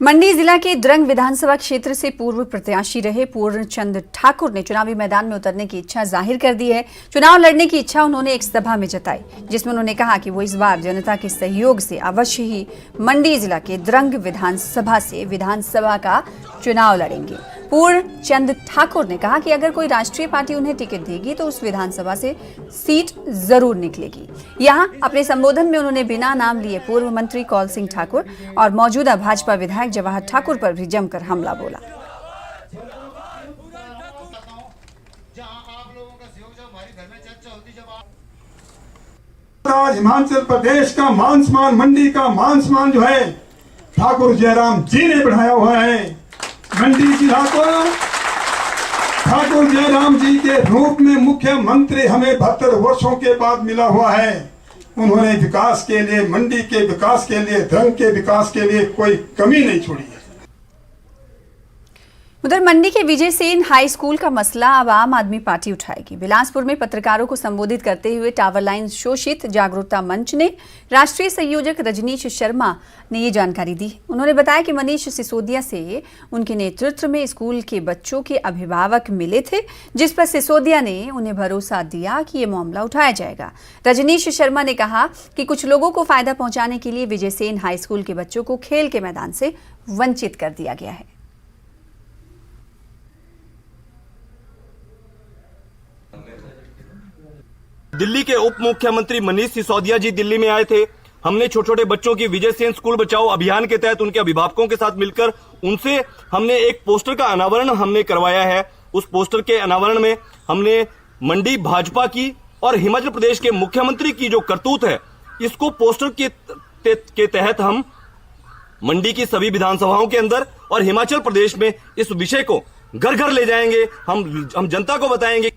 मंडी जिला के द्रंग विधानसभा क्षेत्र से पूर्व प्रत्याशी रहे पूर्णचंद ठाकुर ने चुनावी मैदान में उतरने की इच्छा जाहिर कर दी है। चुनाव लड़ने की इच्छा उन्होंने एक सभा में जताई, जिसमें उन्होंने कहा कि वो इस बार जनता के सहयोग से अवश्य ही मंडी जिला के द्रंग विधानसभा से विधानसभा का चुनाव लड़ेंगे। पूर्णचंद ठाकुर ने कहा कि अगर कोई राष्ट्रीय पार्टी उन्हें टिकट देगी तो उस विधानसभा से सीट जरूर निकलेगी। यहां अपने संबोधन में उन्होंने बिना नाम लिए पूर्व मंत्री कौल सिंह ठाकुर और मौजूदा भाजपा विधायक जवाहर ठाकुर पर भी जमकर हमला बोला। आज हिमाचल प्रदेश का मान सम्मान, मंडी का मान सम्मान जो है ठाकुर जयराम जी ने बढ़ाया हुआ है। मंडी जिला को ठाकुर जयराम जी के रूप में मुख्यमंत्री हमें 72 वर्षों के बाद मिला हुआ है। उन्होंने विकास के लिए, मंडी के विकास के लिए, द्रंग के विकास के लिए कोई कमी नहीं छोड़ी है। उधर मंडी के विजय सेन हाई स्कूल का मसला अब आम आदमी पार्टी उठाएगी। बिलासपुर में पत्रकारों को संबोधित करते हुए टावर लाइन शोषित जागरूकता मंच ने राष्ट्रीय संयोजक रजनीश शर्मा ने ये जानकारी दी। उन्होंने बताया कि मनीष सिसोदिया से उनके नेतृत्व में स्कूल के बच्चों के अभिभावक मिले थे, जिस पर सिसोदिया ने उन्हें भरोसा दिया कि ये मामला उठाया जाएगा। रजनीश शर्मा ने कहा कि कुछ लोगों को फायदा पहुंचाने के लिए विजय सेन हाई स्कूल के बच्चों को खेल के मैदान से वंचित कर दिया गया है। दिल्ली के उप मुख्यमंत्री मनीष सिसोदिया जी दिल्ली में आए थे। हमने छोटे छोटे बच्चों की विजय सेन स्कूल बचाओ अभियान के तहत उनके अभिभावकों के साथ मिलकर उनसे हमने एक पोस्टर का अनावरण हमने करवाया है। उस पोस्टर के अनावरण में हमने मंडी भाजपा की और हिमाचल प्रदेश के मुख्यमंत्री की जो करतूत है, इसको पोस्टर के तहत हम मंडी की सभी विधानसभाओं के अंदर और हिमाचल प्रदेश में इस विषय को घर घर ले जाएंगे। हम जनता को बताएंगे।